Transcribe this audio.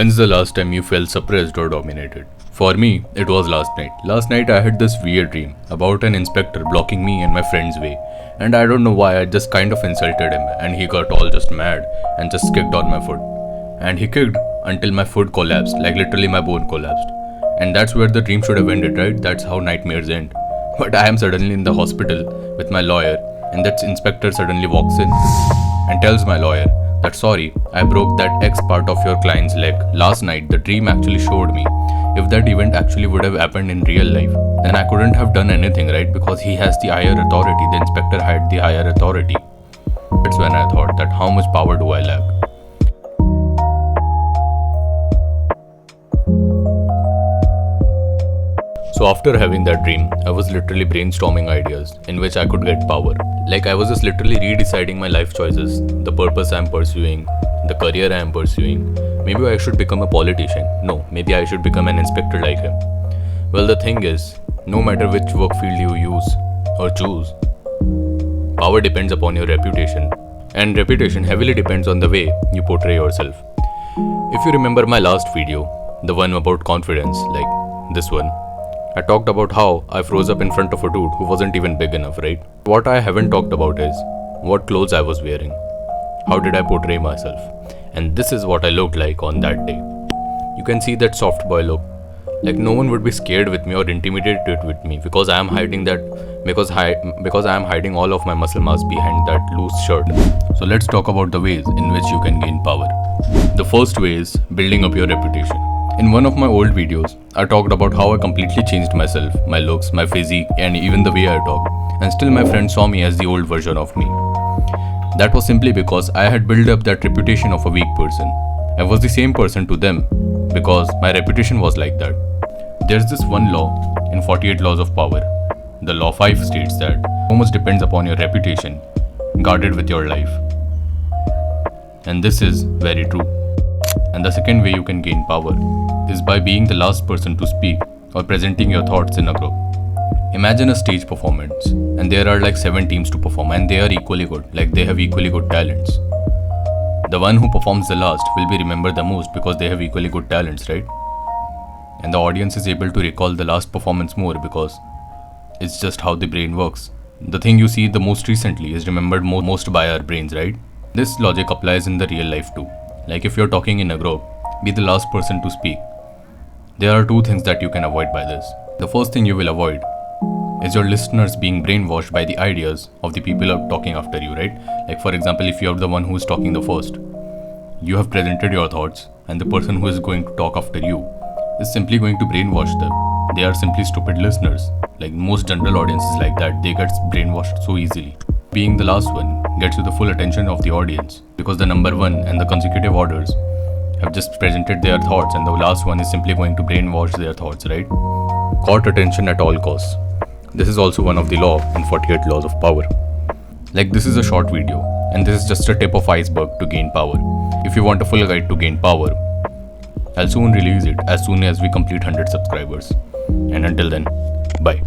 When's the last time you felt suppressed or dominated? For me, it was last night. Last night I had this weird dream about an inspector blocking me and my friend's way. And I don't know why, I just kind of insulted him and he got all just mad and just kicked on my foot. And he kicked until my foot collapsed, like literally my bone collapsed. And that's where the dream should have ended, right? That's how nightmares end. But I am suddenly in the hospital with my lawyer, and that inspector suddenly walks in and tells my lawyer that sorry, I broke that X part of your client's leg. Last night, the dream actually showed me. If that event actually would have happened in real life, then I couldn't have done anything, right? Because he has the higher authority, the inspector had the higher authority. That's when I thought that how much power do I lack? So after having that dream, I was literally brainstorming ideas in which I could get power. Like I was just literally redeciding my life choices, the purpose I am pursuing, the career I am pursuing. Maybe I should become a politician. No, maybe I should become an inspector like him. Well, the thing is, no matter which work field you use or choose, power depends upon your reputation. And reputation heavily depends on the way you portray yourself. If you remember my last video, the one about confidence, like this one, I talked about how I froze up in front of a dude who wasn't even big enough, right? What I haven't talked about is what clothes I was wearing. How did I portray myself? And this is what I looked like on that day. You can see that soft boy look. Like no one would be scared with me or intimidated with me because I am hiding that because I am hiding all of my muscle mass behind that loose shirt. So let's talk about the ways in which you can gain power. The first way is building up your reputation. In one of my old videos, I talked about how I completely changed myself, my looks, my physique, and even the way I talk. And still my friends saw me as the old version of me. That was simply because I had built up that reputation of a weak person. I was the same person to them because my reputation was like that. There's this one law in 48 Laws of Power. The Law 5 states that so much depends upon your reputation, guarded with your life. And this is very true. And the second way you can gain power is by being the last person to speak or presenting your thoughts in a group. Imagine a stage performance and there are like 7 teams to perform and they are equally good, like they have equally good talents. The one who performs the last will be remembered the most because they have equally good talents, right? And the audience is able to recall the last performance more because it's just how the brain works. The thing you see the most recently is remembered most by our brains, right? This logic applies in the real life too. Like if you're talking in a group, be the last person to speak. There are 2 things that you can avoid by this. The first thing you will avoid is your listeners being brainwashed by the ideas of the people talking after you, right? Like for example, if you're the one who is talking the first, you have presented your thoughts and the person who is going to talk after you is simply going to brainwash them. They are simply stupid listeners. Like most general audiences like that, they get brainwashed so easily. Being the last one gets you the full attention of the audience because the number 1 and the consecutive orders have just presented their thoughts and the last one is simply going to brainwash their thoughts, right? Caught attention at all costs. This is also one of the law in 48 Laws of Power. Like this is a short video and this is just a tip of iceberg to gain power. If you want a full guide to gain power, I'll soon release it as soon as we complete 100 subscribers. And until then, bye.